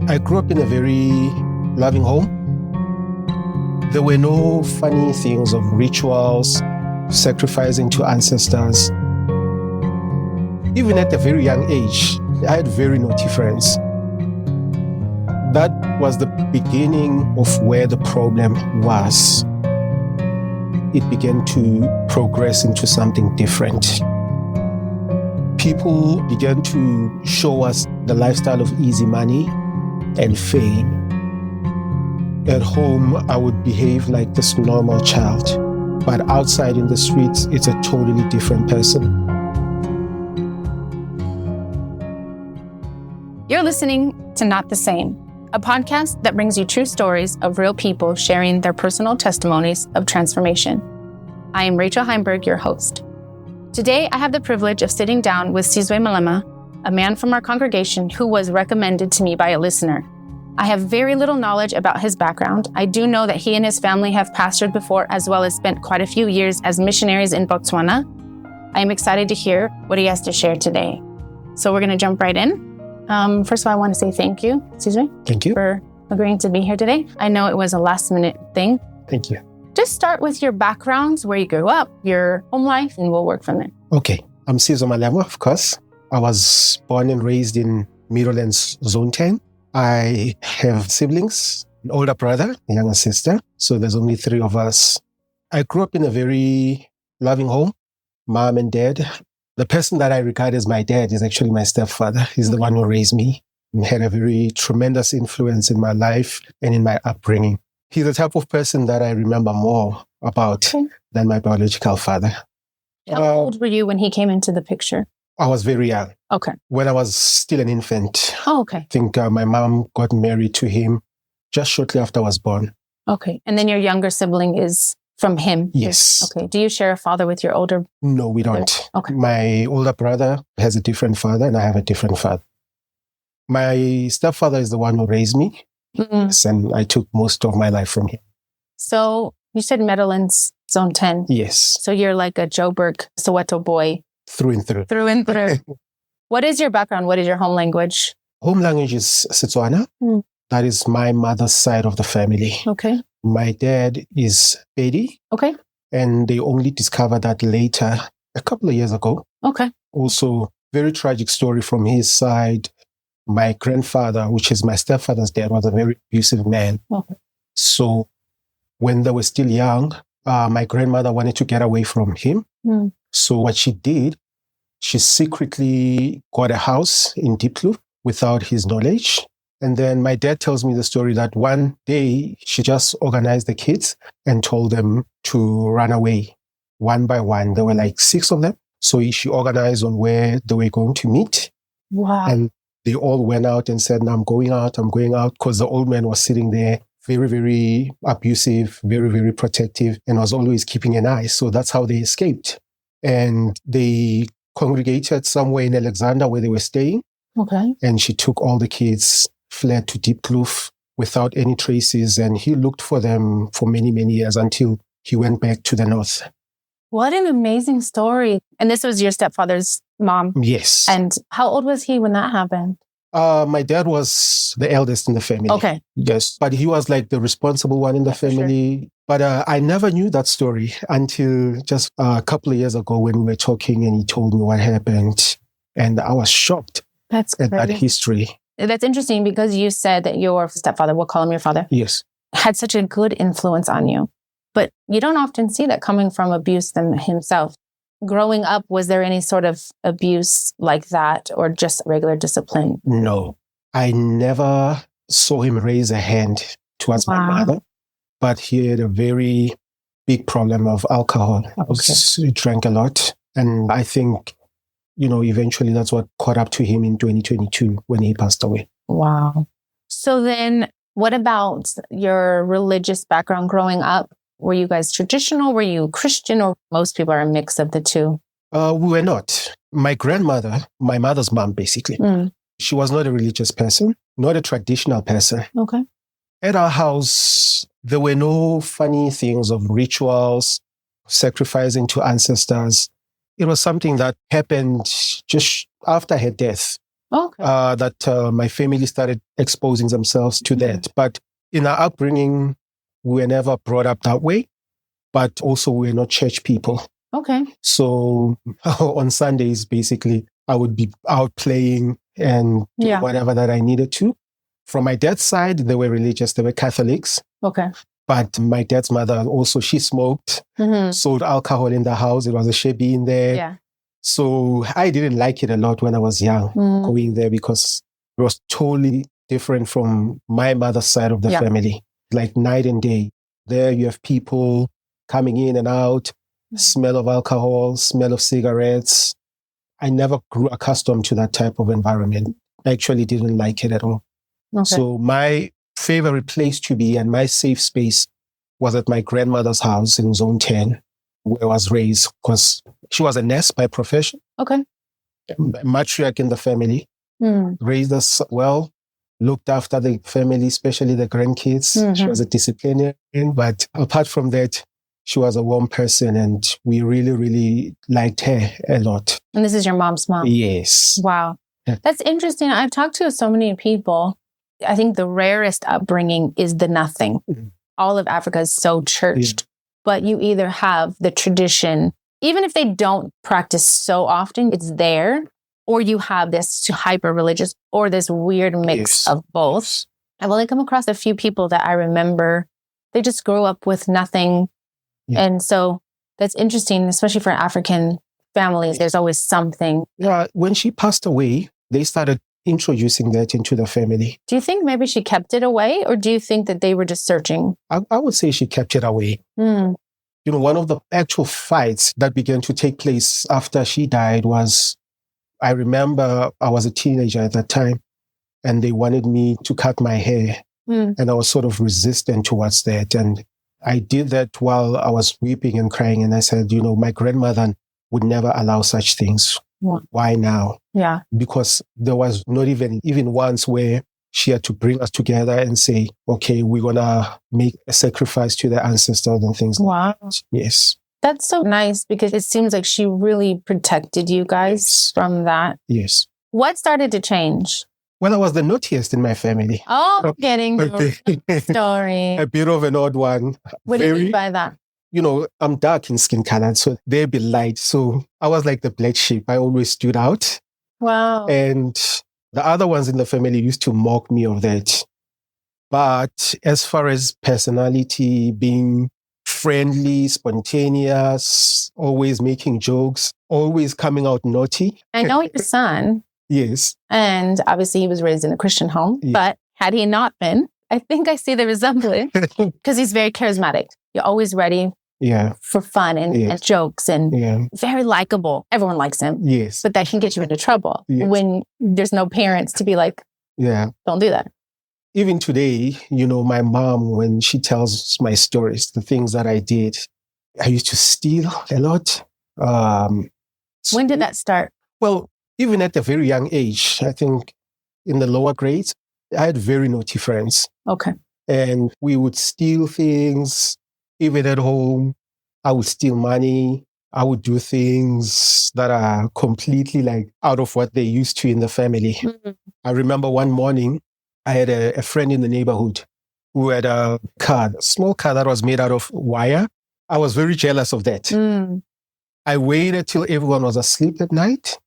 I grew up in a very loving home. There were no funny things of rituals, sacrificing to ancestors. Even at a very young age, I had very naughty friends. That was the beginning of where the problem was. It began to progress into something different. People began to show us the lifestyle of easy money and fame. At home, I would behave like this normal child, but outside in the streets, it's a totally different person. You're listening to Not the Same, a podcast that brings you true stories of real people sharing their personal testimonies of transformation. I am Rachel Heimberg, your host. Today, I have the privilege of sitting down with Sizwe Malema, a man from our congregation who was recommended to me by a listener. I have very little knowledge about his background. I do know that he and his family have pastored before, as well as spent quite a few years as missionaries in Botswana. I am excited to hear what he has to share today. So we're going to jump right in. First of all, I want to say thank you, Sizwe. Thank you for agreeing to be here today. I know it was a last minute thing. Thank you. Just start with your backgrounds, where you grew up, your home life, and we'll work from there. Okay. I'm Sizwe Malema, of course. I was born and raised in Meadowlands Zone 10. I have siblings, an older brother, a younger sister. So there's only 3 of us. I grew up in a very loving home, mom and dad. The person that I regard as my dad is actually my stepfather. He's the one who raised me and had a very tremendous influence in my life and in my upbringing. He's the type of person that I remember more about than my biological father. How old were you when he came into the picture? I was very young. Okay. When I was still an infant. Oh, okay. I think my mom got married to him just shortly after I was born. Okay. And then your younger sibling is from him? Yes. Okay. Do you share a father with your older? No, we don't. Okay. My older brother has a different father and I have a different father. My stepfather is the one who raised me. Yes, and I took most of my life from him. So you said Meadowlands Zone 10. Yes. So you're like a Joburg, Soweto boy. Through and through. Through and through. What is your background? What is your home language? Home language is Setswana. That is my mother's side of the family. Okay. My dad is Pedi. Okay. And they only discovered that later, a couple of years ago. Okay. Also, very tragic story from his side. My grandfather, which is my stepfather's dad, was a very abusive man. Okay. So when they were still young, my grandmother wanted to get away from him. So what she did, she secretly got a house in Diepkloof without his knowledge. And then my dad tells me the story that one day she just organized the kids and told them to run away one by one. There were like 6 of them. So she organized on where they were going to meet. Wow. And they all went out and said, "No, I'm going out, because the old man was sitting there, very, very abusive, very, very protective, and was always keeping an eye. So that's how they escaped. And they congregated somewhere in Alexander where they were staying. Okay. And she took all the kids, fled to Diepkloof without any traces. And he looked for them for many, many years until he went back to the north. What an amazing story. And this was your stepfather's mom? Yes. And how old was he when that happened? My dad was the eldest in the family. Okay. Yes. But he was like the responsible one in the family. Sure. But I never knew that story until just a couple of years ago when we were talking and he told me what happened. And I was shocked at that history. That's interesting because you said that your stepfather, we'll call him your father. Yes. Had such a good influence on you. But you don't often see that coming from abuse himself. Growing up, was there any sort of abuse like that or just regular discipline? No, I never saw him raise a hand towards my mother, but he had a very big problem of alcohol. Okay. He drank a lot. And I think, eventually that's what caught up to him in 2022 when he passed away. Wow. So then what about your religious background growing up? Were you guys traditional? Were you Christian? Or most people are a mix of the two? We were not. My grandmother, my mother's mom, basically, she was not a religious person, not a traditional person. Okay. At our house, there were no funny things of rituals, sacrificing to ancestors. It was something that happened just after her death. Okay. that my family started exposing themselves to that. But in our upbringing, we were never brought up that way, but also we're not church people. Okay. So on Sundays, basically, I would be out playing and do whatever that I needed to. From my dad's side, they were religious. They were Catholics. Okay. But my dad's mother also, she smoked, sold alcohol in the house. It was a shebi in there. Yeah. So I didn't like it a lot when I was young, going there, because it was totally different from my mother's side of the family, like night and day. There you have people coming in and out, smell of alcohol, smell of cigarettes. I never grew accustomed to that type of environment. I actually didn't like it at all. Okay. So my favorite place to be and my safe space was at my grandmother's house in Zone 10, where I was raised, because she was a nurse by profession. Okay. Matriarch in the family. Raised us well, looked after the family, especially the grandkids. She was a disciplinarian. But apart from that, she was a warm person, and we really, really liked her a lot. And this is your mom's mom? Yes. Wow. That's interesting. I've talked to so many people. I think the rarest upbringing is the nothing. All of Africa is so churched, but you either have the tradition, even if they don't practice so often, it's there, or you have this hyper religious or this weird mix of both. I've only come across a few people that I remember, they just grew up with nothing. And so that's interesting, especially for African families. There's always something. Yeah, when she passed away, they started introducing that into the family. Do you think maybe she kept it away, or do you think that they were just searching? I would say she kept it away. You know, one of the actual fights that began to take place after she died was, I remember I was a teenager at that time, and they wanted me to cut my hair. And I was sort of resistant towards that. And I did that while I was weeping and crying. And I said, you know, my grandmother would never allow such things. Why now? Yeah. Because there was not even once where she had to bring us together and say, okay, we're going to make a sacrifice to the ancestors and things like that. Yes. That's so nice, because it seems like she really protected you guys from that. Yes. What started to change? Well, I was the naughtiest in my family. Oh, I'm getting the story. A bit of an odd one. What do you mean by that? You know, I'm dark in skin color, so they'd be light. So I was like the black sheep. I always stood out. Wow. And the other ones in the family used to mock me of that. But as far as personality, being friendly, spontaneous, always making jokes, always coming out naughty. I know your son. Yes. And obviously he was raised in a Christian home. But had he not been, I think I see the resemblance, because he's very charismatic. You're always ready for fun and jokes, and very likable. Everyone likes him. Yes. But that can get you into trouble when there's no parents to be like, don't do that. Even today, you know, my mom, when she tells my stories, the things that I did, I used to steal a lot. When did that start? Well, even at a very young age, I think in the lower grades, I had very naughty friends. Okay. And we would steal things. Even at home, I would steal money. I would do things that are completely like out of what they used to in the family. I remember one morning, I had a friend in the neighborhood who had a small car that was made out of wire. I was very jealous of that. I waited till everyone was asleep at night.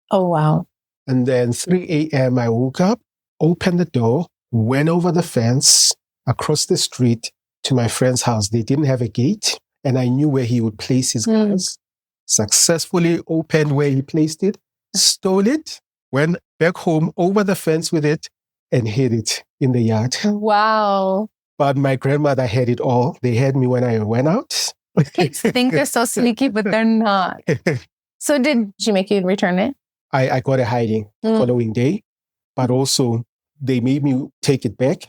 Oh, wow. And then 3 a.m. I woke up, opened the door, went over the fence, across the street to my friend's house. They didn't have a gate, and I knew where he would place his cars. Successfully opened where he placed it, stole it, went back home over the fence with it, and hid it in the yard. Wow. But my grandmother had it all. They had me when I went out. Kids think they're so sneaky, but they're not. So did she make you return it? I got a hiding following day, but also they made me take it back,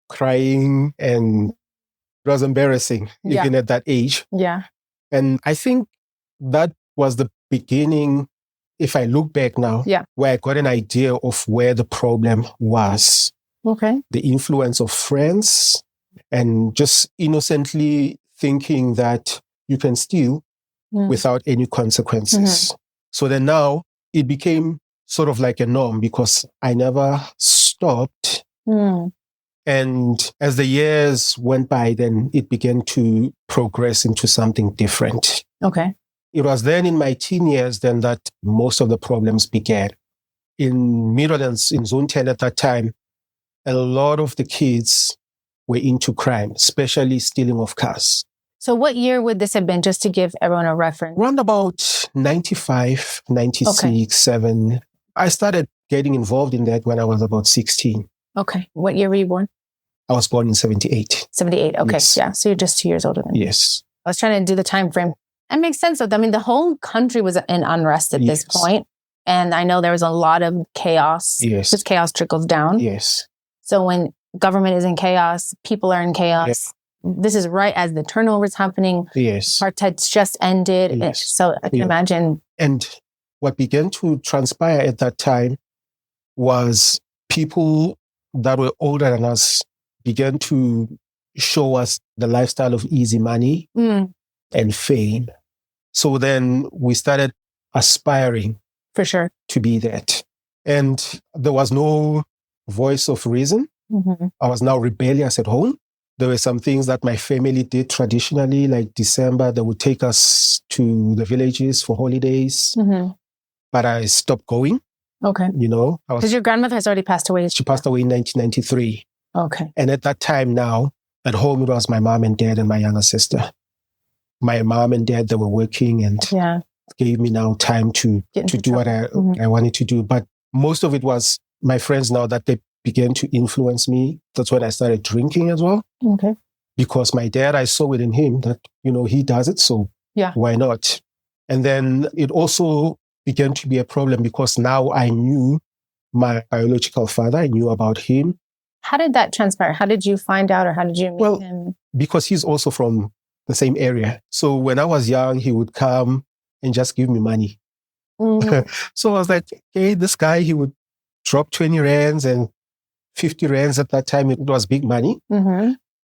crying, and it was embarrassing, even at that age. Yeah. And I think that was the beginning, if I look back now, where I got an idea of where the problem was. Okay. The influence of friends and just innocently thinking that you can steal without any consequences. So then now it became sort of like a norm because I never stopped. And as the years went by, then it began to progress into something different. Okay. It was then in my teen years then that most of the problems began. In Midlands, in Zone 10 at that time, a lot of the kids were into crime, especially stealing of cars. So what year would this have been, just to give everyone a reference? Around about 95, 96, 7. I started getting involved in that when I was about 16. Okay. What year were you born? I was born in 78. 78. Okay. Yes. Yeah. So you're just 2 years older than me. Yes. I was trying to do the time frame. That makes sense. I mean, the whole country was in unrest at this point. And I know there was a lot of chaos. Yes. Because chaos trickles down. Yes. So when government is in chaos, people are in chaos. Yes. This is right as the turnover is happening. Yes. Apartheid's just ended. Yes. So I can imagine. And what began to transpire at that time was people that were older than us began to show us the lifestyle of easy money and fame. So then we started aspiring for sure to be that. And there was no voice of reason. I was now rebellious at home. There were some things that my family did traditionally, like December, they would take us to the villages for holidays. But I stopped going. Okay. You know, because your grandmother has already passed away. She passed away in 1993. Okay. And at that time now, at home, it was my mom and dad and my younger sister. My mom and dad, they were working and gave me now time to do what I wanted to do. But most of it was my friends now that they began to influence me. That's when I started drinking as well. Okay. Because my dad, I saw it in him that, you know, he does it. So why not? And then it also began to be a problem because now I knew my biological father. I knew about him. How did that transpire? How did you find out, or how did you meet him? Because he's also from the same area. So when I was young, he would come and just give me money. So I was like, hey, this guy, he would drop 20 rands and 50 rands at that time. It was big money.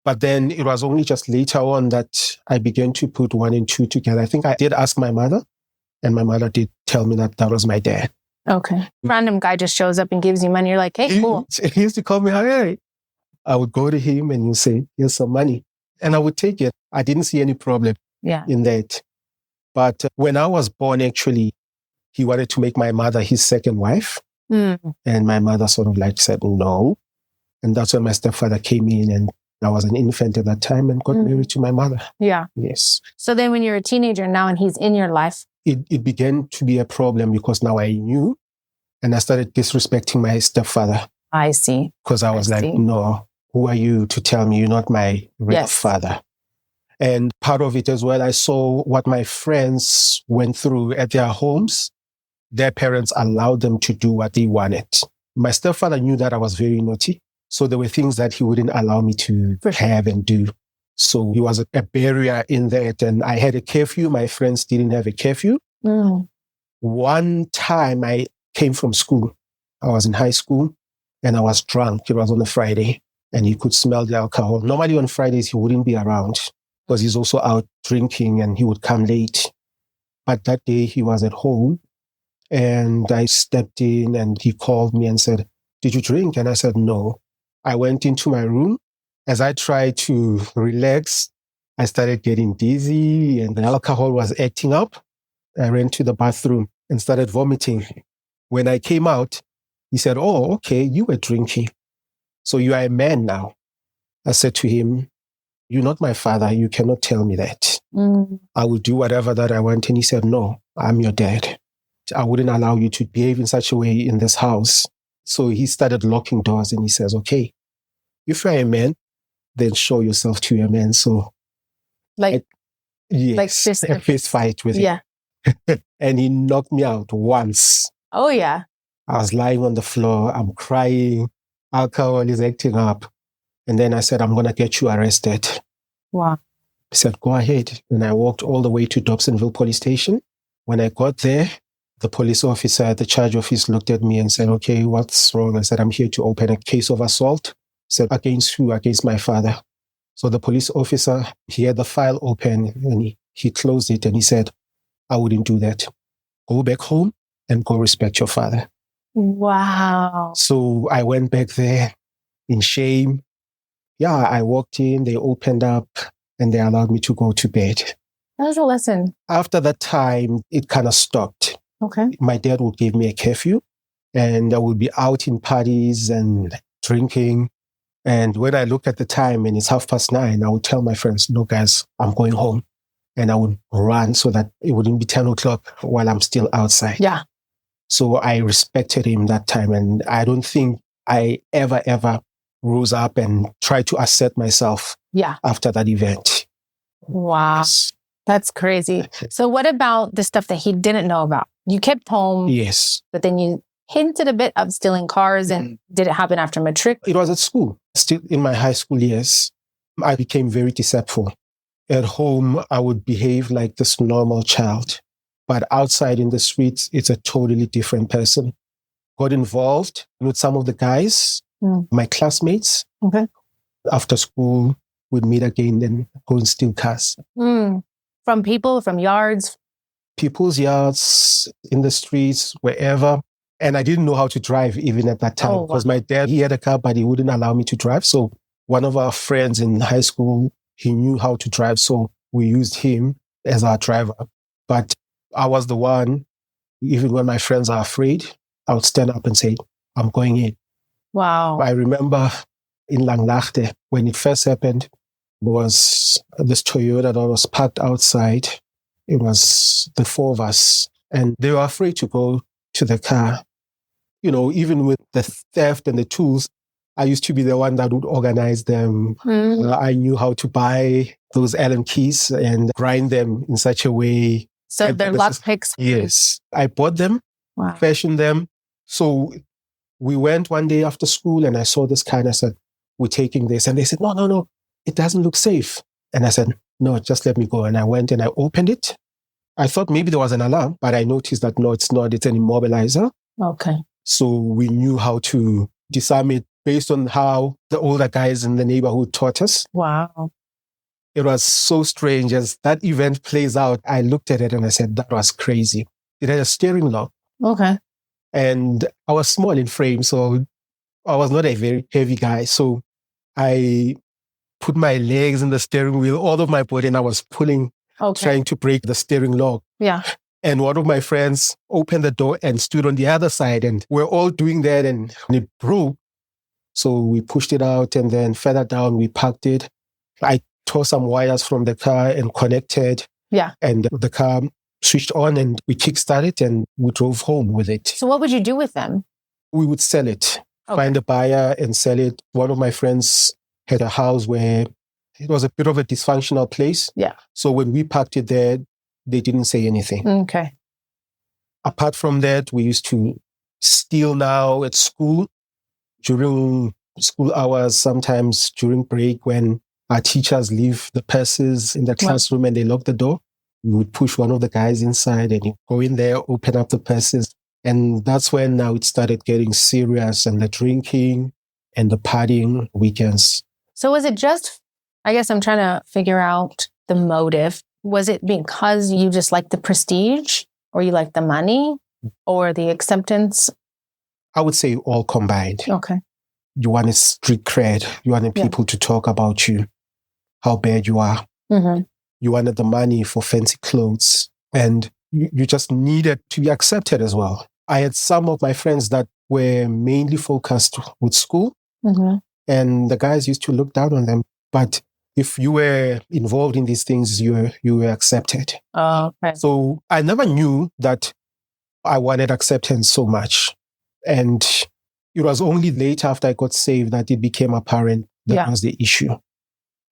But then it was only just later on that I began to put 1 and 2 together. I think I did ask my mother, and my mother did tell me that that was my dad. Okay. Random guy just shows up and gives you money. You're like, hey, cool. He used to call me, hey. I would go to him and he'd say, here's some money. And I would take it. I didn't see any problem in that. But when I was born, actually, he wanted to make my mother his second wife. And my mother sort of like said, no. And that's when my stepfather came in, and I was an infant at that time and got married to my mother. Yeah. Yes. So then when you're a teenager now and he's in your life, it began to be a problem because now I knew, and I started disrespecting my stepfather. I see. Because I was like, no, who are you to tell me you're not my real father? And part of it as well, I saw what my friends went through at their homes. Their parents allowed them to do what they wanted. My stepfather knew that I was very naughty. So there were things that he wouldn't allow me to have and do. So he was a barrier in that. And I had a curfew. My friends didn't have a curfew. One time I came from school. I was in high school and I was drunk. It was on a Friday and he could smell the alcohol. Normally on Fridays, he wouldn't be around because he's also out drinking and he would come late. But that day he was at home and I stepped in and he called me and said, did you drink? And I said, no. I went into my room. As I tried to relax, I started getting dizzy and the alcohol was acting up. I ran to the bathroom and started vomiting. When I came out, he said, oh, okay, you were drinking. So you are a man now. I said to him, you're not my father. You cannot tell me that. I will do whatever that I want. And he said, no, I'm your dad. I wouldn't allow you to behave in such a way in this house. So he started locking doors and he says, okay, if you're a man, then show yourself to your man. So like a fist fight with him. And he knocked me out once. Oh, yeah. I was lying on the floor. I'm crying. Alcohol is acting up. And then I said, I'm going to get you arrested. Wow. He said, go ahead. And I walked all the way to Dobsonville Police Station. When I got there, the police officer at the charge office looked at me and said, okay, what's wrong? I said, I'm here to open a case of assault. He said, against who? Against my father. So the police officer, he had the file open and he closed it and he said, I wouldn't do that. Go back home and go respect your father. Wow. So I went back there in shame. Yeah, I walked in, they opened up, and they allowed me to go to bed. That was a lesson. After that time, it kind of stopped. Okay. My dad would give me a curfew, and I would be out in parties and drinking. And when I look at the time and it's 9:30, I would tell my friends, no, guys, I'm going home. And I would run so that it wouldn't be 10 o'clock while I'm still outside. Yeah. So I respected him that time. And I don't think I ever rose up and tried to assert myself after that event. Wow. Yes. That's crazy. So what about the stuff that he didn't know about? You kept home. Yes. But then you hinted a bit of stealing cars. And did it happen after matric? It was at school. Still in my high school years, I became very deceitful. At home, I would behave like this normal child. But outside in the streets, it's a totally different person. Got involved with some of the guys, my classmates. Okay. After school, we'd meet again and go and steal cars. From people, from yards? People's yards, in the streets, wherever. And I didn't know how to drive even at that time because my dad, he had a car, but he wouldn't allow me to drive. So one of our friends in high school, he knew how to drive. So we used him as our driver. But I was the one, even when my friends are afraid, I would stand up and say, I'm going in. Wow. I remember in Langlaagte, when it first happened, was this Toyota that was parked outside. It was the four of us, and they were afraid to go to the car. You know, even with the theft and the tools, I used to be the one that would organize them. I knew how to buy those Allen keys and grind them in such a way. So they're lock picks? Yes. I bought them, fashioned them. So we went one day after school and I saw this car and I said, we're taking this. And they said, no, it doesn't look safe. And I said, no, just let me go. And I went and I opened it. I thought maybe there was an alarm, but I noticed that no, it's not. It's an immobilizer. Okay. So we knew how to disarm it based on how the older guys in the neighborhood taught us. Wow. It was so strange. As that event plays out, I looked at it and I said, that was crazy. It had a steering lock. Okay. And I was small in frame, so I was not a very heavy guy. So I put my legs in the steering wheel, all of my body, and I was pulling, trying to break the steering lock. Yeah. And one of my friends opened the door and stood on the other side. And we're all doing that and it broke. So we pushed it out and then further down, we parked it. I tore some wires from the car and connected. Yeah. And the car switched on and we kickstarted and we drove home with it. So what would you do with them? We would sell it, find a buyer and sell it. One of my friends had a house where it was a bit of a dysfunctional place. Yeah. So when we parked it there, they didn't say anything. Okay. Apart from that, we used to steal now at school during school hours, sometimes during break when our teachers leave the purses in the classroom and they lock the door. We would push one of the guys inside and he'd go in there, open up the purses. And that's when now it started getting serious and the drinking and the partying weekends. So was it just, I guess I'm trying to figure out the motive. Was it because you just like the prestige or you like the money or the acceptance? I would say all combined. Okay. You wanted street cred. You wanted people to talk about you, how bad you are. Mm-hmm. You wanted the money for fancy clothes. And you just needed to be accepted as well. I had some of my friends that were mainly focused with school. Mm-hmm. And the guys used to look down on them. But if you were involved in these things, you were accepted. Oh, okay. So I never knew that I wanted acceptance so much. And it was only later after I got saved that it became apparent that was the issue.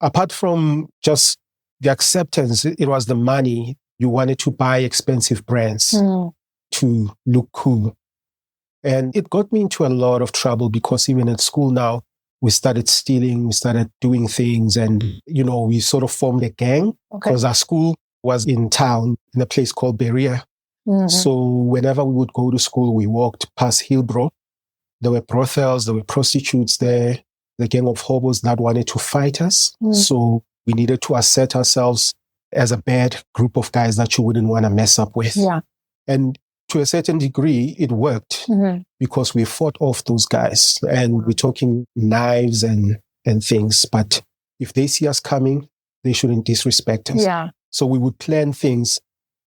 Apart from just the acceptance, it was the money. You wanted to buy expensive brands to look cool. And it got me into a lot of trouble because even at school now, we started stealing, we started doing things, and, you know, we sort of formed a gang because our school was in town in a place called Berea. Mm-hmm. So whenever we would go to school, we walked past Hillbrow. There were brothels, there were prostitutes there, the gang of hobos that wanted to fight us. So we needed to assert ourselves as a bad group of guys that you wouldn't want to mess up with. Yeah. And to a certain degree, it worked because we fought off those guys, and we're talking knives and things. But if they see us coming, they shouldn't disrespect us. Yeah. So we would plan things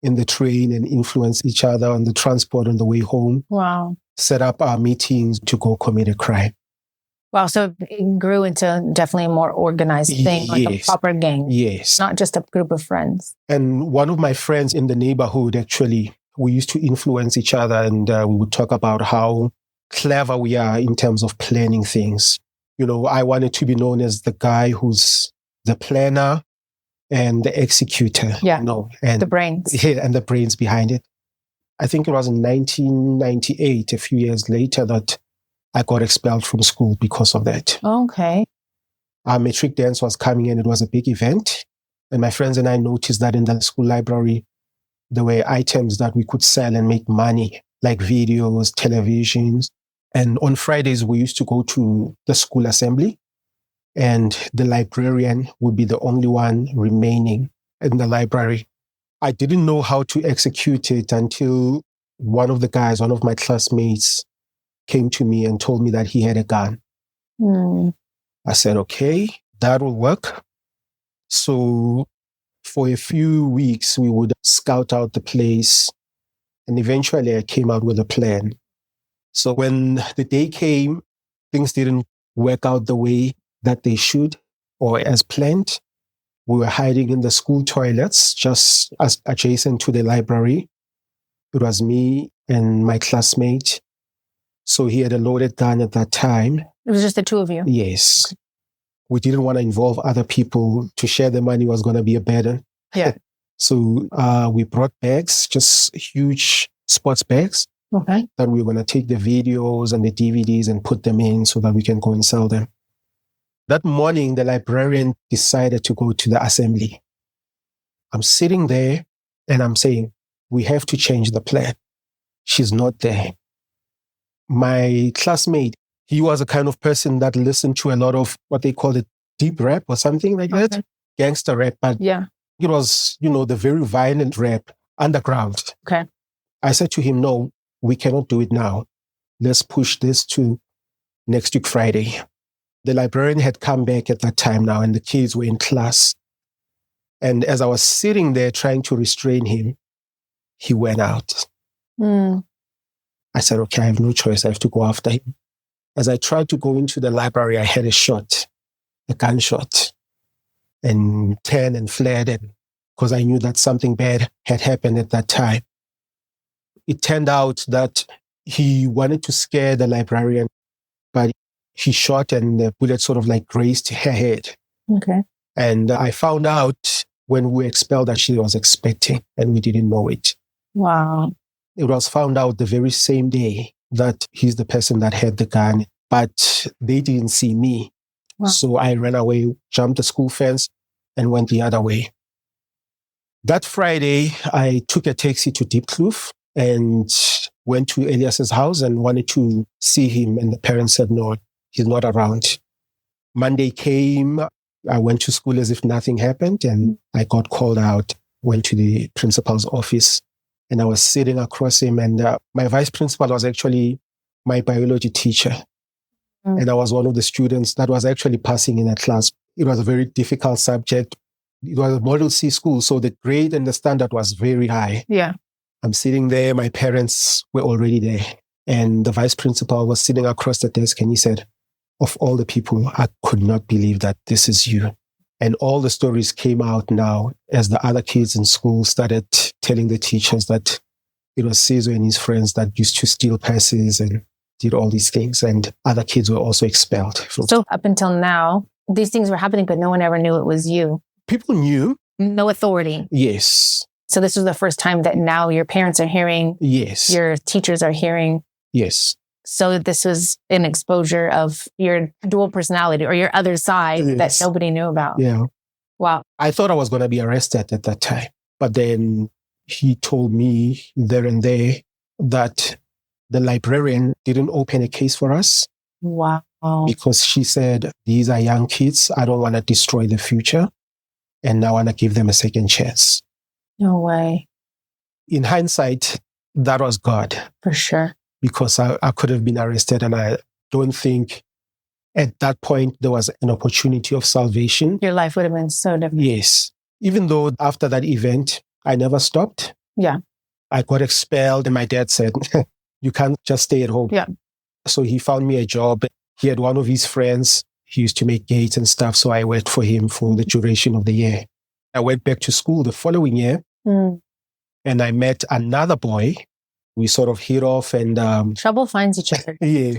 in the train and influence each other on the transport on the way home. Wow. Set up our meetings to go commit a crime. Wow. So it grew into definitely a more organized thing, like a proper gang. Yes. Not just a group of friends. And one of my friends in the neighborhood, actually, we used to influence each other, and we would talk about how clever we are in terms of planning things. I wanted to be known as the guy who's the planner and the executor. Yeah. And the brains. Yeah, and the brains behind it. I think it was in 1998, a few years later, that I got expelled from school because of that. Okay. Our matric dance was coming, and it was a big event. And my friends and I noticed that in the school library, there were items that we could sell and make money, like videos, televisions. And on Fridays, we used to go to the school assembly, and the librarian would be the only one remaining in the library. I didn't know how to execute it until one of my classmates came to me and told me that he had a gun. I said, okay, that will work. So for a few weeks, we would scout out the place, and eventually I came out with a plan. So when the day came, things didn't work out the way that they should or as planned. We were hiding in the school toilets, just as adjacent to the library. It was me and my classmate. So he had a loaded gun at that time. It was just the two of you? Yes. We didn't want to involve other people. To share the money was going to be a burden. Yeah. So we brought bags, just huge sports bags. Okay. That we were going to take the videos and the DVDs and put them in so that we can go and sell them. That morning, the librarian decided to go to the assembly. I'm sitting there and I'm saying, we have to change the plan. She's not there. My classmate, he was a kind of person that listened to a lot of what they call it deep rap or something like that. Gangster rap. But yeah, it was, the very violent rap, underground. Okay. I said to him, no, we cannot do it now. Let's push this to next week, Friday. The librarian had come back at that time now, and the kids were in class. And as I was sitting there trying to restrain him, he went out. I said, okay, I have no choice. I have to go after him. As I tried to go into the library, I had a gunshot, and turned and fled, because I knew that something bad had happened at that time. It turned out that he wanted to scare the librarian, but he shot and the bullet sort of like grazed her head. Okay. And I found out when we were expelled that she was expecting, and we didn't know it. Wow. It was found out the very same day that he's the person that had the gun, but they didn't see me. Wow. So I ran away, jumped the school fence, and went the other way. That Friday, I took a taxi to Diepkloof and went to Elias's house and wanted to see him. And the parents said, no, he's not around. Monday came. I went to school as if nothing happened, and I got called out, went to the principal's office, and I was sitting across him. And my vice principal was actually my biology teacher. And I was one of the students that was actually passing in a class. It was a very difficult subject. It was a Model C school, so the grade and the standard was very high. Yeah. I'm sitting there. My parents were already there. And the vice principal was sitting across the desk, and he said, of all the people, I could not believe that this is you. And all the stories came out now as the other kids in school started telling the teachers that it was Sizwe and his friends that used to steal passes and did all these things. And other kids were also expelled. So up until now, these things were happening, but no one ever knew it was you. People knew. No authority. Yes. So this was the first time that now your parents are hearing. Yes. Your teachers are hearing. Yes. So this was an exposure of your dual personality or your other side that nobody knew about. Yeah. Wow. I thought I was going to be arrested at that time. But then he told me there and there that the librarian didn't open a case for us. Wow. Because she said, these are young kids. I don't want to destroy the future. And I want to give them a second chance. No way. In hindsight, that was God. For sure. Because I could have been arrested, and I don't think at that point there was an opportunity of salvation. Your life would have been so different. Yes. Even though after that event, I never stopped. Yeah. I got expelled, and my dad said, you can't just stay at home. Yeah. So he found me a job. He had one of his friends. He used to make gates and stuff. So I worked for him for the duration of the year. I went back to school the following year, and I met another boy. We sort of hit off, and trouble finds each other. Yeah.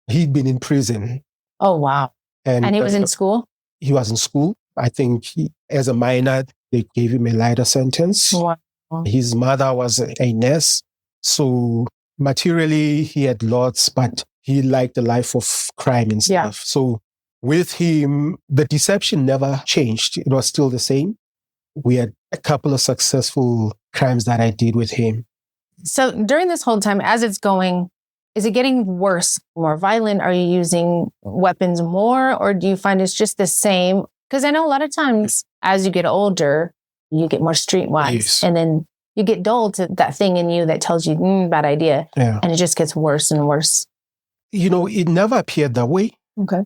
He'd been in prison. Oh, wow. And he was in school? He was in school. I think as a minor, they gave him a lighter sentence. Wow. His mother was a nurse. So materially, he had lots, but he liked the life of crime and stuff. Yeah. So with him, the deception never changed. It was still the same. We had a couple of successful crimes that I did with him. So during this whole time, as it's going, is it getting worse, more violent? Are you using weapons more, or do you find it's just the same? Because I know a lot of times as you get older, you get more streetwise, Yes. and then you get dull to that thing in you that tells you, bad idea. Yeah. And it just gets worse and worse. You know, it never appeared that way. Okay.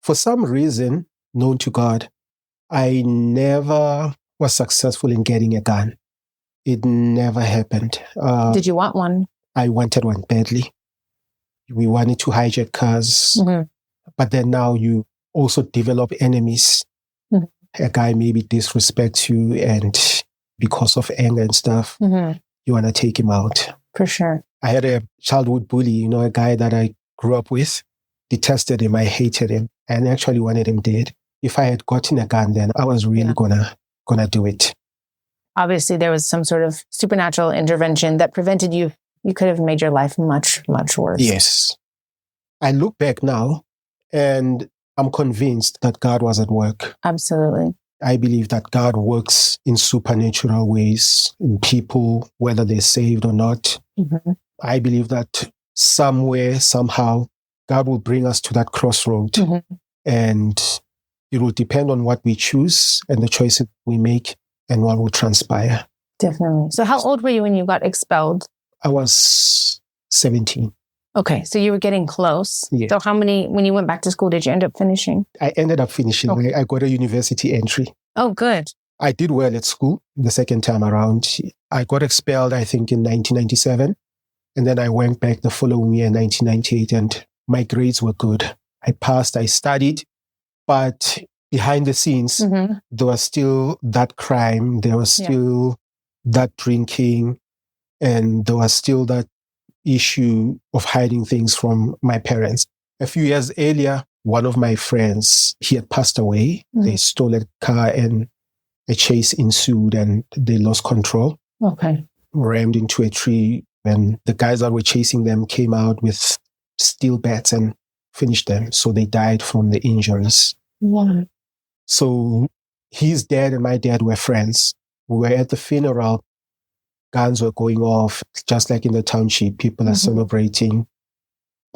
For some reason, known to God, I never was successful in getting a gun. It never happened. Did you want one? I wanted one badly. We wanted to hijack cars. But then now you also develop enemies. A guy maybe disrespects you, and because of anger and stuff, you want to take him out. For sure. I had a childhood bully, a guy that I grew up with. Detested him. I hated him, and actually wanted him dead. If I had gotten a gun, then I was really gonna do it. Obviously, there was some sort of supernatural intervention that prevented you. You could have made your life much, much worse. Yes. I look back now, and I'm convinced that God was at work. Absolutely. I believe that God works in supernatural ways in people, whether they're saved or not. I believe that somewhere, somehow, God will bring us to that crossroad. And it will depend on what we choose and the choices we make and what will transpire. Definitely. So how old were you when you got expelled? I was 17. Okay, so you were getting close. Yeah. So when you went back to school, did you end up finishing? I ended up finishing. Okay. I got a university entry. Oh, good. I did well at school the second time around. I got expelled, I think, in 1997. And then I went back the following year, 1998, and my grades were good. I passed, I studied, but behind the scenes, there was still that crime, there was still that drinking, and there was still that issue of hiding things from my parents. A few years earlier, one of my friends, he had passed away. They stole a car and a chase ensued and they lost control. Okay. Rammed into a tree, and the guys that were chasing them came out with steel bats and finished them. So they died from the injuries. Wow. So his dad and my dad were friends. We were at the funeral. Guns were going off, just like in the township. People are celebrating.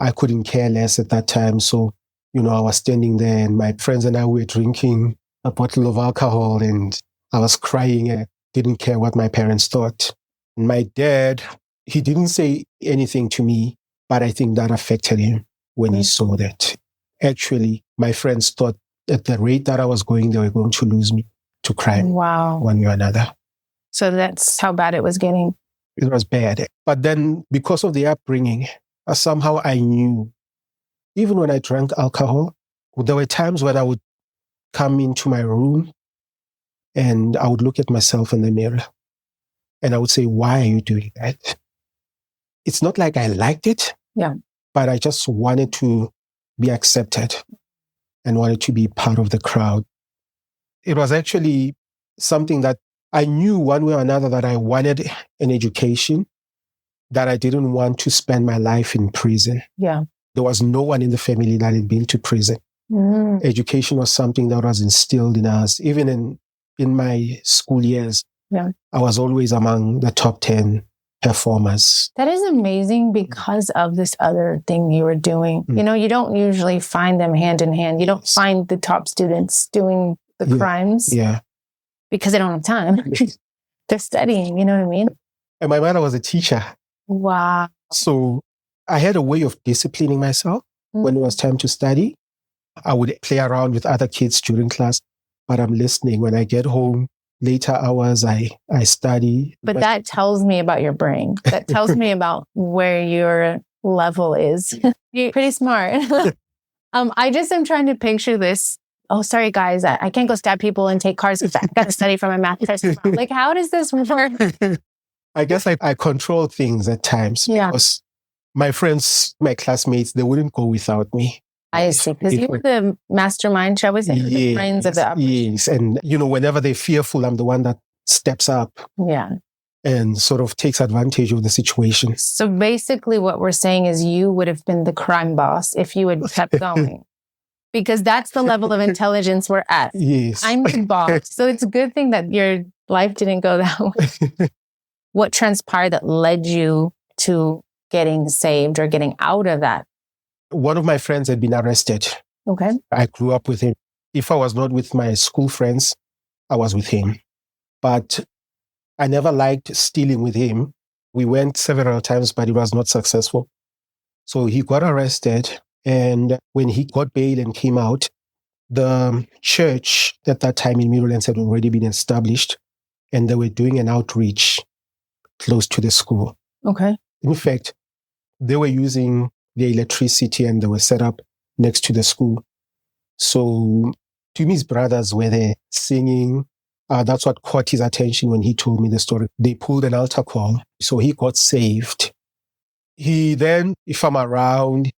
I couldn't care less at that time. So, I was standing there and my friends and I were drinking a bottle of alcohol and I was crying. I didn't care what my parents thought. And my dad, he didn't say anything to me, but I think that affected him when he saw that. Actually, my friends thought at the rate that I was going, they were going to lose me to crime. Wow. One way or another. So that's how bad it was getting. It was bad. But then because of the upbringing, somehow I knew, even when I drank alcohol, there were times when I would come into my room and I would look at myself in the mirror and I would say, why are you doing that? It's not like I liked it, but I just wanted to be accepted and wanted to be part of the crowd. It was actually something that I knew one way or another that I wanted an education, that I didn't want to spend my life in prison. Yeah. There was no one in the family that had been to prison. Education was something that was instilled in us. Even in my school years, I was always among the top 10 performers. That is amazing because of this other thing you were doing. You don't usually find them hand in hand. You don't find the top students doing the crimes. Yeah. Because they don't have time. They're studying, you know what I mean? And my mother was a teacher. Wow. So I had a way of disciplining myself when it was time to study. I would play around with other kids during class, but I'm listening. When I get home, later hours, I study. But that tells me about your brain. That tells me about where your level is. You're pretty smart. I just am trying to picture this. Oh, sorry, guys. I can't go stab people and take cars because I've got to study for my math test. Like, how does this work? I guess I control things at times. Yeah. Because my friends, my classmates, they wouldn't go without me. I see. Because you were the mastermind, shall we say? Yes, the brains of the operation. Yes. And, whenever they're fearful, I'm the one that steps up. Yeah. And sort of takes advantage of the situation. So basically what we're saying is you would have been the crime boss if you had kept going. Because that's the level of intelligence we're at. Yes. I'm the boss. So it's a good thing that your life didn't go that way. What transpired that led you to getting saved or getting out of that? One of my friends had been arrested. Okay. I grew up with him. If I was not with my school friends, I was with him. But I never liked stealing with him. We went several times, but it was not successful. So he got arrested. And when he got bail and came out, the church at that time in Mirolands had already been established. And they were doing an outreach close to the school. Okay. In fact, they were using the electricity and they were set up next to the school. So Tumi's brothers were there singing. That's what caught his attention when he told me the story. They pulled an altar call. So he got saved. He then, if I'm around,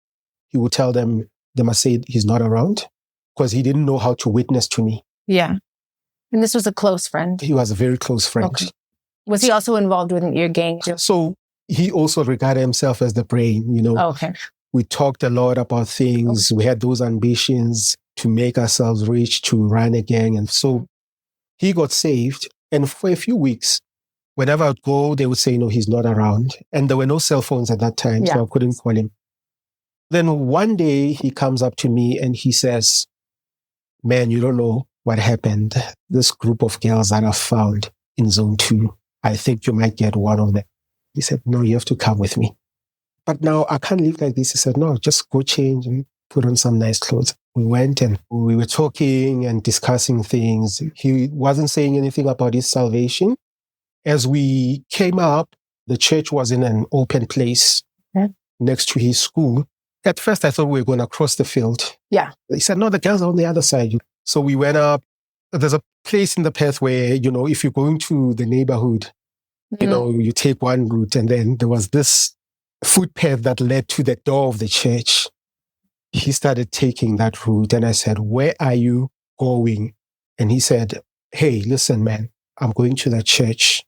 he would tell them they must say he's not around because he didn't know how to witness to me. Yeah. And this was a close friend? He was a very close friend. Okay. Was he also involved with your gang? So he also regarded himself as the brain, Okay. We talked a lot about things. Okay. We had those ambitions to make ourselves rich, to run a gang. And so he got saved. And for a few weeks, whenever I'd go, they would say, no, he's not around. And there were no cell phones at that time, so I couldn't call him. Then one day he comes up to me and he says, man, you don't know what happened. This group of girls that I found in zone 2, I think you might get one of them. He said, no, you have to come with me. But now I can't live like this. He said, no, just go change and put on some nice clothes. We went and we were talking and discussing things. He wasn't saying anything about his salvation. As we came up, the church was in an open place next to his school. At first, I thought we were going to cross the field. Yeah. He said, no, the girls are on the other side. So we went up. There's a place in the path where, if you're going to the neighborhood, you take one route. And then there was this footpath that led to the door of the church. He started taking that route. And I said, where are you going? And he said, hey, listen, man, I'm going to the church.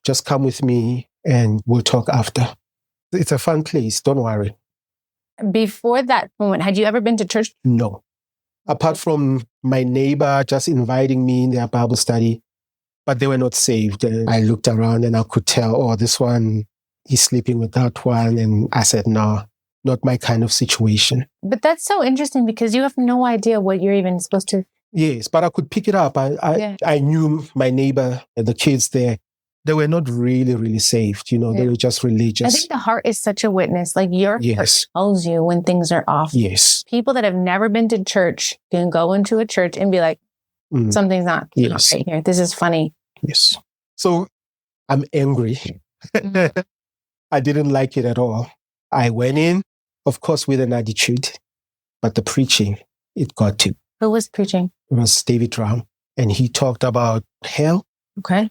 Just come with me and we'll talk after. It's a fun place. Don't worry. Before that moment, had you ever been to church? No. Apart from my neighbor just inviting me in their Bible study, but they were not saved. And I looked around and I could tell, this one, he's sleeping with that one. And I said, no, not my kind of situation. But that's so interesting because you have no idea what you're even supposed to. Yes, but I could pick it up. I knew my neighbor, the kids there. They were not really, really saved. They were just religious. I think the heart is such a witness. Like your heart tells you when things are off. Yes. People that have never been to church can go into a church and be like, something's not right here. This is funny. Yes. So I'm angry. I didn't like it at all. I went in, of course, with an attitude, but the preaching, it got to. Who was preaching? It was David Ram. And he talked about hell. Okay.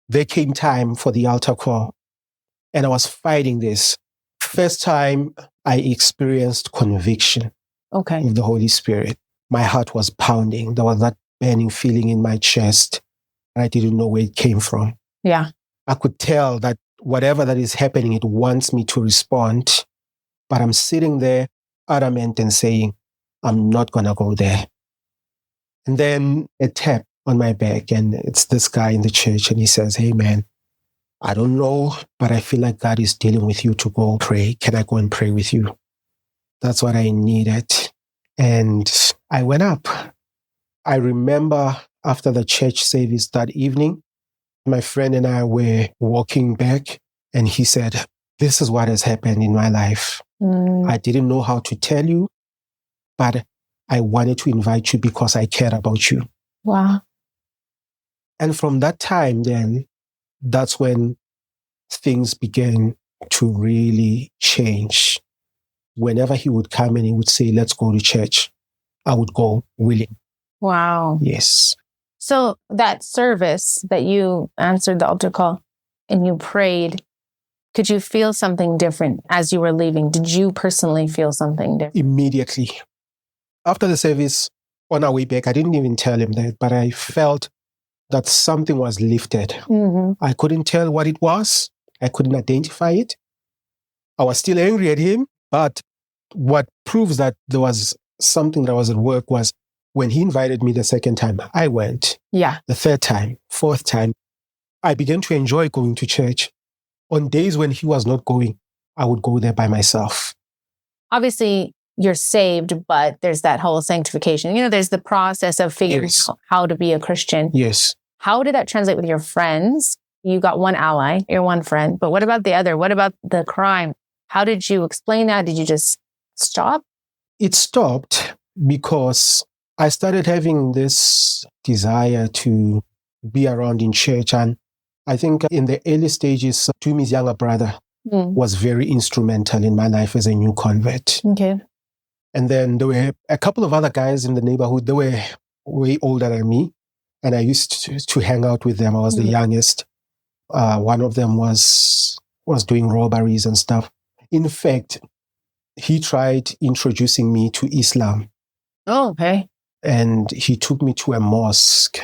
There came time for the altar call, and I was fighting this. First time I experienced conviction of the Holy Spirit. My heart was pounding. There was that burning feeling in my chest. I didn't know where it came from. Yeah. I could tell that whatever that is happening, it wants me to respond. But I'm sitting there adamant and saying, I'm not going to go there. And then a tap on my back, and it's this guy in the church, and he says, hey, man, I don't know, but I feel like God is dealing with you to go pray. Can I go and pray with you? That's what I needed. And I went up. I remember after the church service that evening, my friend and I were walking back. And he said, this is what has happened in my life. I didn't know how to tell you, but I wanted to invite you because I cared about you. Wow. And from that time, then, that's when things began to really change. Whenever he would come and he would say, let's go to church, I would go willing. Wow. Yes. So that service that you answered the altar call and you prayed, could you feel something different as you were leaving? Did you personally feel something different? Immediately. After the service, on our way back, I didn't even tell him that, but I felt that something was lifted. I couldn't tell what it was. I couldn't identify it. I was still angry at him, but what proves that there was something that was at work was when he invited me the second time, I went. Yeah. The third time, fourth time, I began to enjoy going to church. On days when he was not going, I would go there by myself. Obviously, you're saved, but there's that whole sanctification. There's the process of figuring out how to be a Christian. Yes. How did that translate with your friends? You got one ally, you're one friend, but what about the other? What about the crime? How did you explain that? Did you just stop? It stopped because I started having this desire to be around in church. And I think in the early stages, Tumi's younger brother was very instrumental in my life as a new convert. Okay. And then there were a couple of other guys in the neighborhood. They were way older than me. And I used to hang out with them. I was the youngest. One of them was doing robberies and stuff. In fact, he tried introducing me to Islam. Oh, okay. And he took me to a mosque.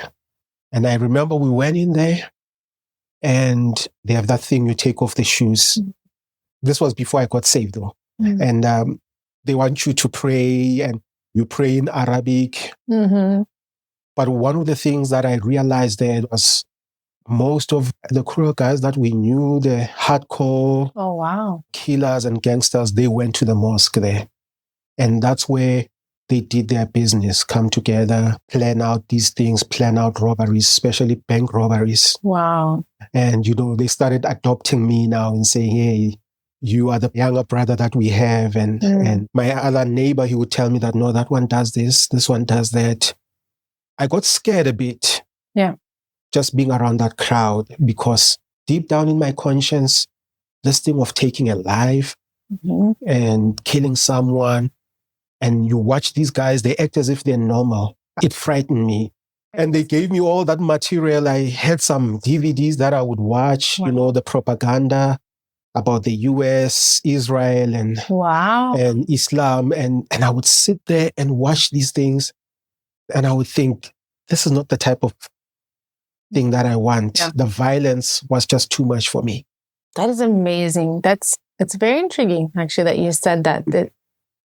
And I remember we went in there and they have that thing you take off the shoes. This was before I got saved though. And they want you to pray and you pray in Arabic. But one of the things that I realized there was most of the cruel guys that we knew, the hardcore killers and gangsters, they went to the mosque there. And that's where they did their business, come together, plan out these things, plan out robberies, especially bank robberies. Wow. And, they started adopting me now and saying, hey, you are the younger brother that we have. And my other neighbor, he would tell me that, no, that one does this one does that. I got scared a bit. Yeah. Just being around that crowd, because deep down in my conscience, this thing of taking a life and killing someone, and you watch these guys, they act as if they're normal. It frightened me. And they gave me all that material. I had some DVDs that I would watch, the propaganda about the US, Israel, and Islam. And I would sit there and watch these things. And I would think, this is not the type of thing that I want. Yeah. The violence was just too much for me. That is amazing. It's very intriguing, actually, that you said that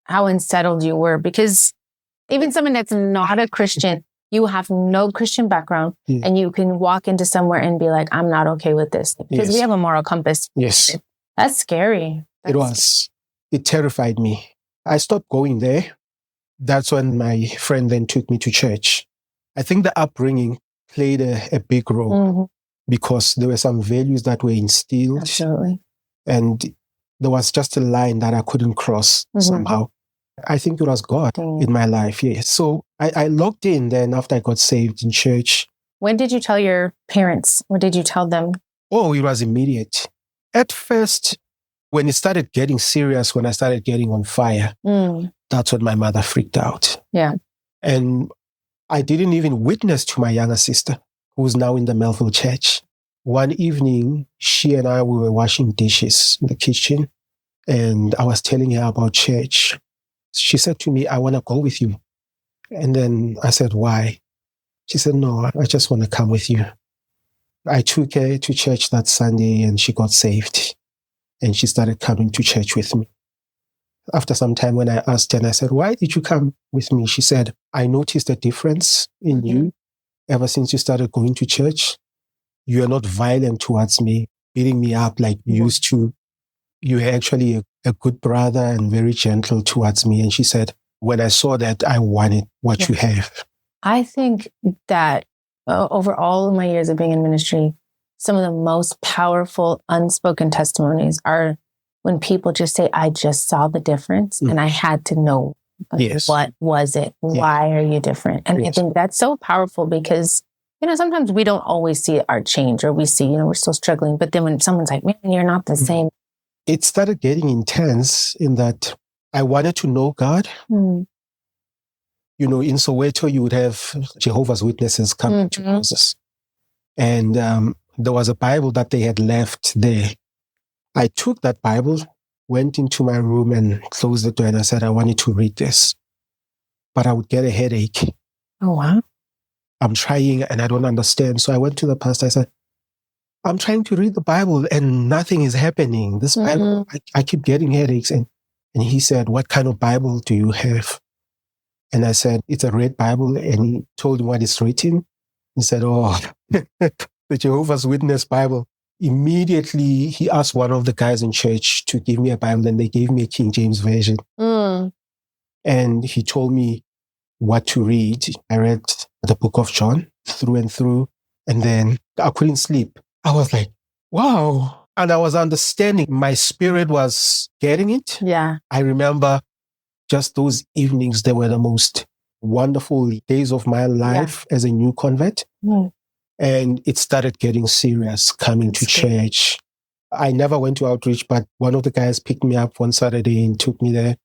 how unsettled you were, because even someone that's not a Christian, you have no Christian background, and you can walk into somewhere and be like, I'm not okay with this, because we have a moral compass. Yes. That's scary. It was. It terrified me. I stopped going there. That's when my friend then took me to church. I think the upbringing played a big role because there were some values that were instilled. Absolutely. And there was just a line that I couldn't cross somehow. I think it was God in my life. Yeah. So I logged in then after I got saved in church. When did you tell your parents? What did you tell them? Oh, it was immediate. At first, when it started getting serious, when I started getting on fire, that's when my mother freaked out. Yeah. And I didn't even witness to my younger sister, who's now in the Melville church. One evening, she and I, we were washing dishes in the kitchen, and I was telling her about church. She said to me, I want to go with you. And then I said, why? She said, no, I just want to come with you. I took her to church that Sunday and she got saved. And she started coming to church with me. After some time, when I asked her and I said, why did you come with me? She said, I noticed a difference in you ever since you started going to church. You are not violent towards me, beating me up like you used to. You are actually a good brother and very gentle towards me. And she said, when I saw that, I wanted what you have. I think that over all of my years of being in ministry, some of the most powerful unspoken testimonies are when people just say, I just saw the difference and I had to know, Yes. what was it? Why are you different? And I think that's so powerful because, sometimes we don't always see our change, or we see, we're still struggling. But then when someone's like, man, you're not the same. It started getting intense in that I wanted to know God. In Soweto, you would have Jehovah's Witnesses come to houses. And there was a Bible that they had left there. I took that Bible, went into my room and closed the door, and I said, I wanted to read this. But I would get a headache. Oh, wow. I'm trying and I don't understand. So I went to the pastor. I said, I'm trying to read the Bible and nothing is happening. This Bible, I keep getting headaches. And he said, what kind of Bible do you have? And I said, it's a red Bible. And he told me what is written. He said, oh, the Jehovah's Witness Bible. Immediately, he asked one of the guys in church to give me a Bible, and they gave me a King James Version. And he told me what to read. I read the book of John through and through, and then I couldn't sleep. I was like, wow. And I was understanding. My spirit was getting it. Yeah. I remember just those evenings, they were the most wonderful days of my life as a new convert. And it started getting serious, coming to church. I never went to outreach, but one of the guys picked me up one Saturday and took me there.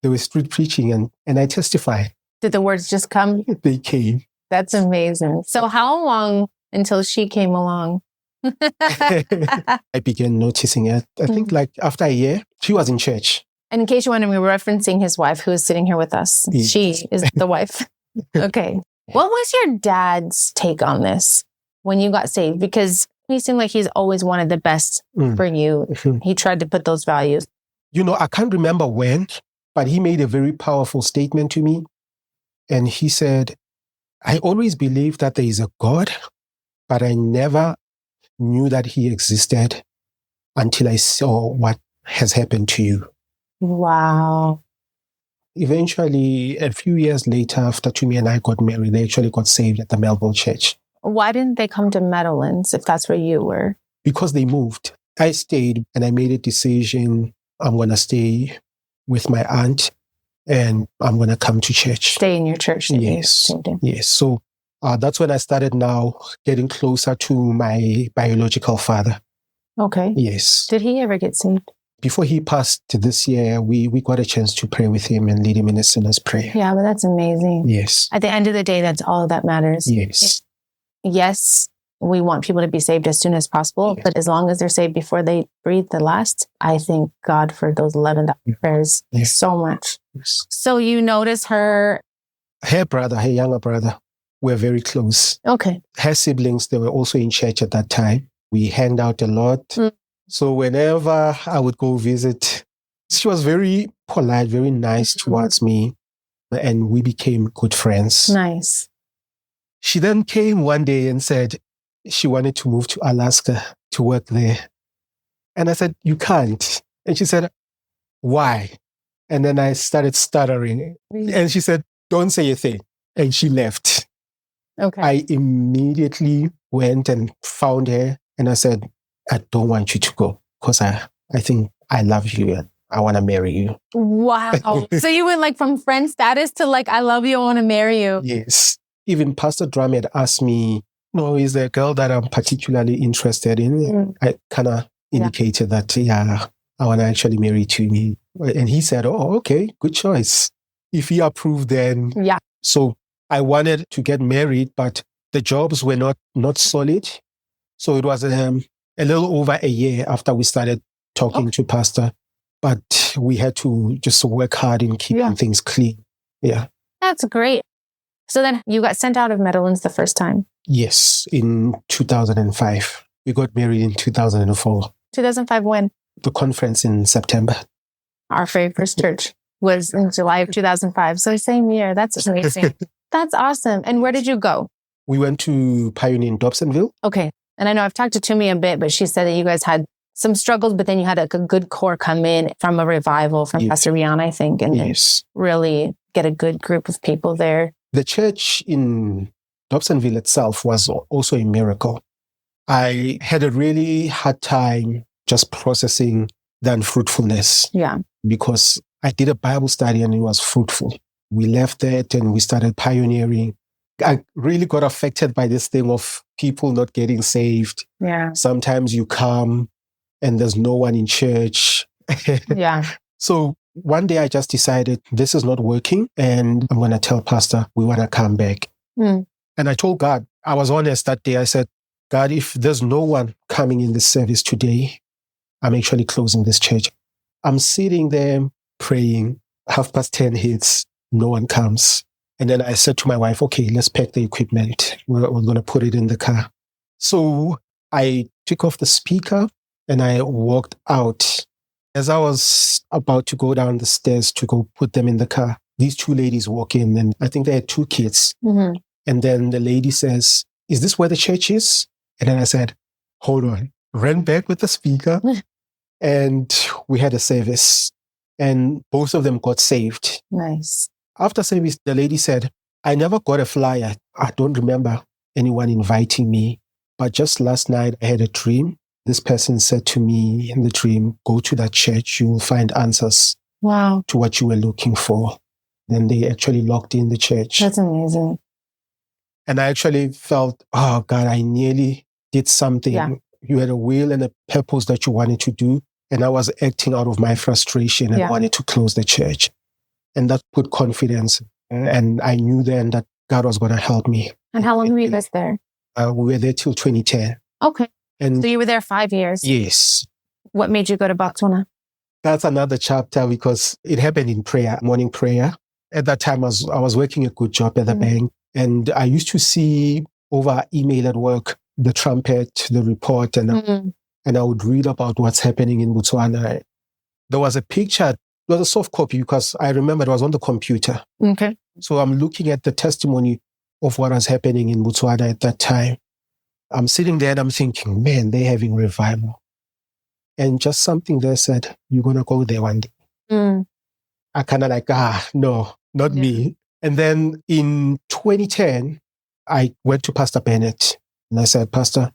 They were street preaching and I testified. Did the words just come? They came. That's amazing. So how long until she came along? I began noticing it. I think like after a year, she was in church. And in case you're wondering, we were referencing his wife who is sitting here with us. Yes. She is the wife. Okay. What was your dad's take on this when you got saved? Because he seemed like he's always wanted the best for you. He tried to put those values. I can't remember when, but he made a very powerful statement to me. And he said, I always believed that there is a God, but I never knew that he existed until I saw what has happened to you. Wow. Eventually, a few years later, after Tumi and I got married, they actually got saved at the Melville Church. Why didn't they come to Meadowlands if that's where you were? Because they moved. I stayed and I made a decision. I'm going to stay with my aunt and I'm going to come to church. Stay in your church. Yes. Yes. So that's when I started now getting closer to my biological father. Okay. Yes. Did he ever get saved? Before he passed this year, we got a chance to pray with him and lead him in a sinner's prayer. Yeah, but that's amazing. Yes. At the end of the day, that's all that matters. Yes. Yes, we want people to be saved as soon as possible, but as long as they're saved before they breathe the last, I thank God for those 11 prayers so much. Yes. So you notice her younger brother, we're very close. Okay. Her siblings, they were also in church at that time. We hanged out a lot. So whenever I would go visit, she was very polite, very nice towards me, and we became good friends. Nice. She then came one day and said she wanted to move to Alaska to work there. And I said, you can't. And she said, why? And then I started stuttering. And she said, don't say a thing. And she left. Okay. I immediately went and found her. And I said, I don't want you to go because I think I love you and I want to marry you. Wow. So you went like from friend status to like, I love you, I want to marry you. Yes. Even Pastor Drum had asked me, is there a girl that I'm particularly interested in? I kind of indicated that, I want to actually marry Tumi. And he said, oh, okay, good choice. If he approved, then. Yeah. So I wanted to get married, but the jobs were not solid. So it was a little over a year after we started talking to Pastor. But we had to just work hard in keeping things clean. Yeah. That's great. So then you got sent out of Meadowlands the first time? Yes, in 2005. We got married in 2004. 2005 when? The conference in September. Our very first church was in July of 2005. So same year. That's amazing. That's awesome. And where did you go? We went to Pioneer in Dobsonville. Okay. And I know I've talked to Tumi a bit, but she said that you guys had some struggles, but then you had a good core come in from a revival from Pastor Rihanna, I think, and really get a good group of people there. The church in Dobsonville itself was also a miracle. I had a really hard time just processing the unfruitfulness. Yeah. Because I did a Bible study and it was fruitful. We left that and we started pioneering. I really got affected by this thing of people not getting saved. Yeah. Sometimes you come and there's no one in church. Yeah. So one day I just decided this is not working and I'm going to tell Pastor we want to come back. Mm. And I told God, I was honest that day. I said, God, if there's no one coming in this service today, I'm actually closing this church. I'm sitting there praying, 10:30 hits, no one comes. And then I said to my wife, okay, let's pack the equipment. We're going to put it in the car. So I took off the speaker and I walked out. As I was about to go down the stairs to go put them in the car, these two ladies walk in and I think they had 2 kids. Mm-hmm. And then the lady says, is this where the church is? And then I said, hold on. Ran back with the speaker and we had a service and both of them got saved. Nice. After service, the lady said, I never got a flyer. I don't remember anyone inviting me. But just last night, I had a dream. This person said to me in the dream, go to that church. You will find answers Wow. to what you were looking for. Then they actually locked in the church. That's amazing. And I actually felt, oh God, I nearly did something. Yeah. You had a will and a purpose that you wanted to do. And I was acting out of my frustration and wanted to close the church. And that put confidence. And I knew then that God was going to help me. And how long were you guys there? We were there till 2010. Okay. And so you were there 5 years? Yes. What made you go to Botswana? That's another chapter because it happened in prayer, morning prayer. At that time, I was working a good job at the bank. And I used to see over email at work, the trumpet, the report, and I would read about what's happening in Botswana. There was a picture, it was a soft copy because I remember it was on the computer. Okay. So I'm looking at the testimony of what was happening in Botswana at that time. I'm sitting there and I'm thinking, man, they're having revival. And just something there said, you're going to go there one day. I kind of like, no, not me. And then in 2010, I went to Pastor Bennett and I said, Pastor,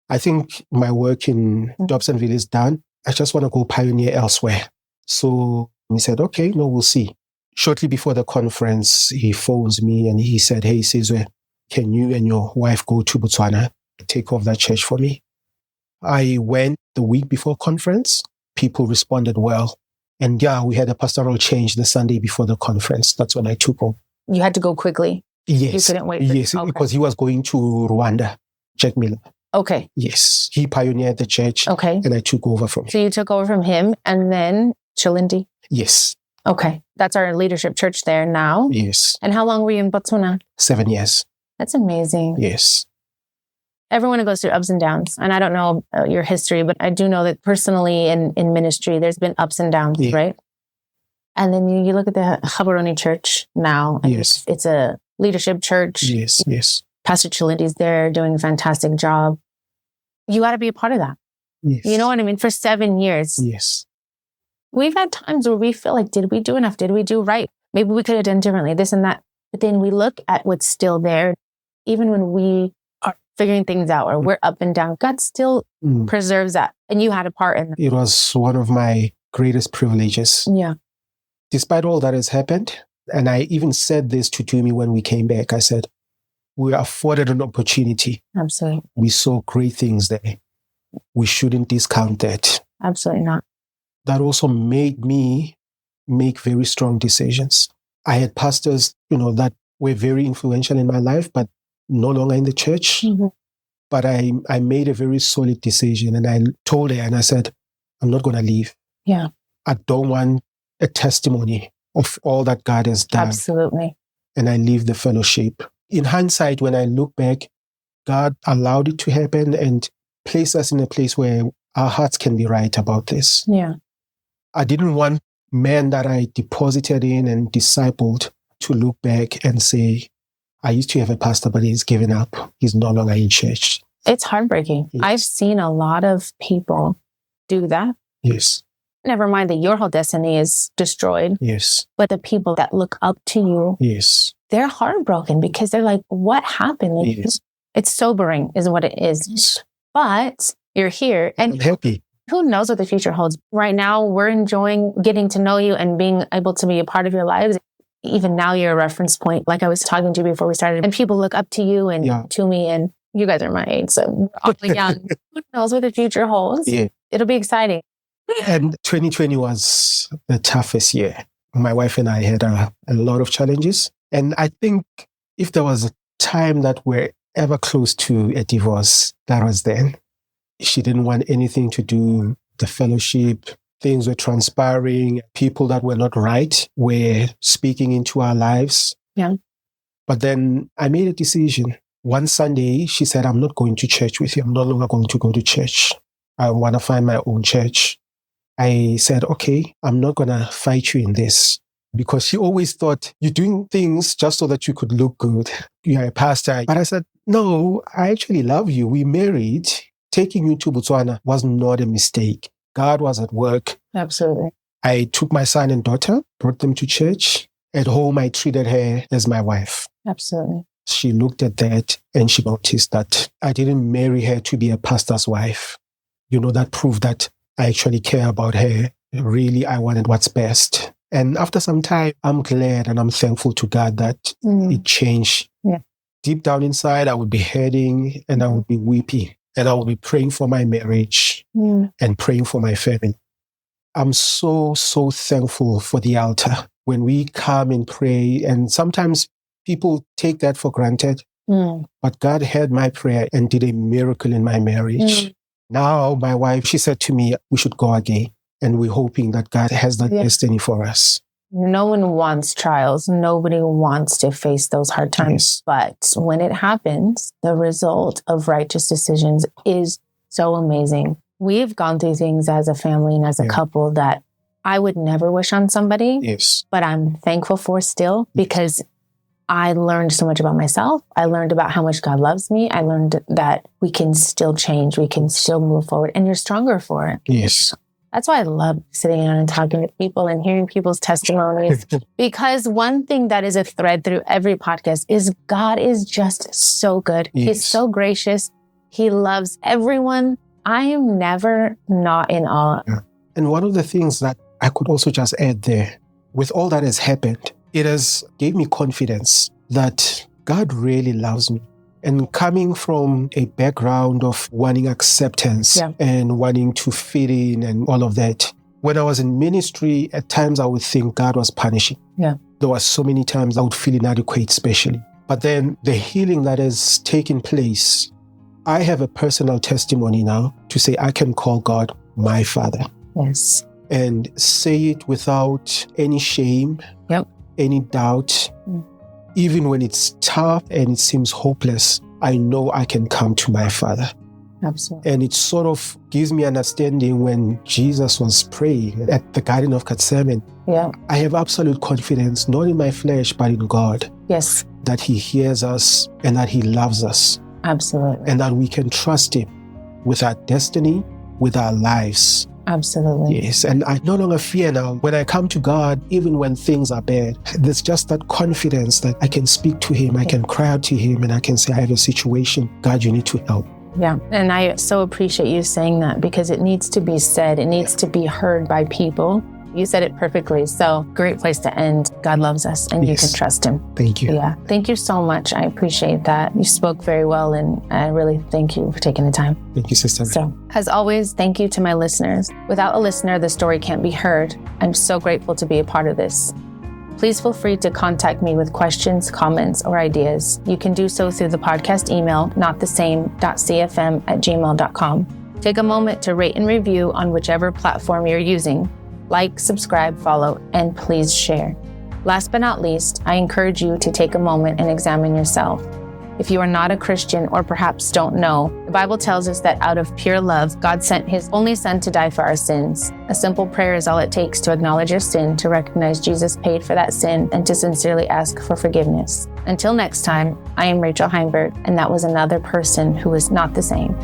I think my work in Dobsonville is done. I just want to go pioneer elsewhere. So he said, okay, no, we'll see. Shortly before the conference, he phones me and he said, hey, Sizwe, can you and your wife go to Botswana, take off that church for me? I went the week before conference. People responded well. And we had a pastoral change the Sunday before the conference. That's when I took over. You had to go quickly. Yes. You couldn't wait. Because he was going to Rwanda, Jack Miller. Okay. Yes. He pioneered the church. Okay. And I took over from him. So you took over from him and then Chilindi? Yes. Okay. That's our leadership church there now? Yes. And how long were you in Botswana? 7 years. That's amazing. Yes. Everyone goes through ups and downs. And I don't know your history, but I do know that personally in ministry, there's been ups and downs, right? And then you look at the Gaborone church now. And it's a leadership church. Yes, yes. Pastor Chilindi's there doing a fantastic job. You got to be a part of that. Yes. You know what I mean? For 7 years. Yes. We've had times where we feel like, did we do enough? Did we do right? Maybe we could have done differently, this and that. But then we look at what's still there. Even when we are figuring things out or we're up and down, God still preserves that. And you had a part in that. It was one of my greatest privileges. Yeah. Despite all that has happened, and I even said this to Tumi when we came back, I said, we are afforded an opportunity. Absolutely. We saw great things there. We shouldn't discount that. Absolutely not. That also made me make very strong decisions. I had pastors, that were very influential in my life, but no longer in the church. Mm-hmm. But I made a very solid decision and I told her and I said, I'm not going to leave. Yeah. I don't want a testimony of all that God has done. Absolutely. And I leave the fellowship. In hindsight, when I look back, God allowed it to happen and placed us in a place where our hearts can be right about this. Yeah. I didn't want men that I deposited in and discipled to look back and say, I used to have a pastor, but he's given up. He's no longer in church. It's heartbreaking. Yes. I've seen a lot of people do that. Yes. Never mind that your whole destiny is destroyed. Yes. But the people that look up to you, yes, they're heartbroken because they're like, what happened? Like, yes. It's sobering is what it is. Yes. but you're here. And I'm happy. Who knows what the future holds? Right now, we're enjoying getting to know you and being able to be a part of your lives. Even now, you're a reference point. Like I was talking to you before we started, and people look up to you and to me, and you guys are my age, so we're all young. Who knows what the future holds? Yeah. It'll be exciting. And 2020 was the toughest year. My wife and I had a lot of challenges. And I think if there was a time that we're ever close to a divorce, that was then. She didn't want anything to do with the fellowship. Things were transpiring. People that were not right were speaking into our lives. Yeah. But then I made a decision. One Sunday, she said, I'm not going to church with you. I'm no longer going to go to church. I want to find my own church. I said, okay, I'm not going to fight you in this. Because she always thought you're doing things just so that you could look good. You're a pastor. But I said, no, I actually love you. We married. Taking you to Botswana was not a mistake. God was at work. Absolutely. I took my son and daughter, brought them to church. At home, I treated her as my wife. Absolutely. She looked at that and she noticed that I didn't marry her to be a pastor's wife. That proved that I actually care about her. Really, I wanted what's best. And after some time, I'm glad and I'm thankful to God that it changed. Yeah. Deep down inside, I would be hurting and I would be weeping. And I will be praying for my marriage and praying for my family. I'm so thankful for the altar. When we come and pray, and sometimes people take that for granted, but God heard my prayer and did a miracle in my marriage. Now, my wife, she said to me, we should go again. And we're hoping that God has that destiny for us. No one wants trials. Nobody wants to face those hard times. Yes. But when it happens, the result of righteous decisions is so amazing. We've gone through things as a family and as a couple that I would never wish on somebody. Yes. But I'm thankful for still because I learned so much about myself. I learned about how much God loves me. I learned that we can still change. We can still move forward. And you're stronger for it. Yes. That's why I love sitting down and talking to people and hearing people's testimonies. Because one thing that is a thread through every podcast is God is just so good. Yes. He's so gracious. He loves everyone. I am never not in awe. Yeah. And one of the things that I could also just add there, with all that has happened, it has gave me confidence that God really loves me. And coming from a background of wanting acceptance and wanting to fit in and all of that, when I was in ministry, at times I would think God was punishing. Yeah. There were so many times I would feel inadequate, especially. But then the healing that has taken place, I have a personal testimony now to say I can call God my Father. Yes. And say it without any shame, any doubt. Even when it's tough and it seems hopeless, I know I can come to my Father. Absolutely. And it sort of gives me understanding when Jesus was praying at the Garden of Gethsemane. Yeah. I have absolute confidence, not in my flesh, but in God. Yes. That He hears us and that He loves us. Absolutely. And that we can trust Him with our destiny, with our lives. Absolutely. Yes, and I no longer fear now. When I come to God, even when things are bad, there's just that confidence that I can speak to Him, I can cry out to Him, and I can say, I have a situation. God, you need to help. Yeah, and I so appreciate you saying that because it needs to be said. It needs to be heard by people. You said it perfectly. So great place to end. God loves us and you can trust Him. Thank you. Yeah. Thank you so much. I appreciate that. You spoke very well and I really thank you for taking the time. Thank you, sister. So as always, thank you to my listeners. Without a listener, the story can't be heard. I'm so grateful to be a part of this. Please feel free to contact me with questions, comments, or ideas. You can do so through the podcast email, notthesame.cfm@gmail.com. Take a moment to rate and review on whichever platform you're using. Like, subscribe, follow, and please share. Last but not least, I encourage you to take a moment and examine yourself. If you are not a Christian or perhaps don't know, the Bible tells us that out of pure love, God sent His only Son to die for our sins. A simple prayer is all it takes to acknowledge your sin, to recognize Jesus paid for that sin, and to sincerely ask for forgiveness. Until next time, I am Rachel Heimberg, and that was another person who is not the same.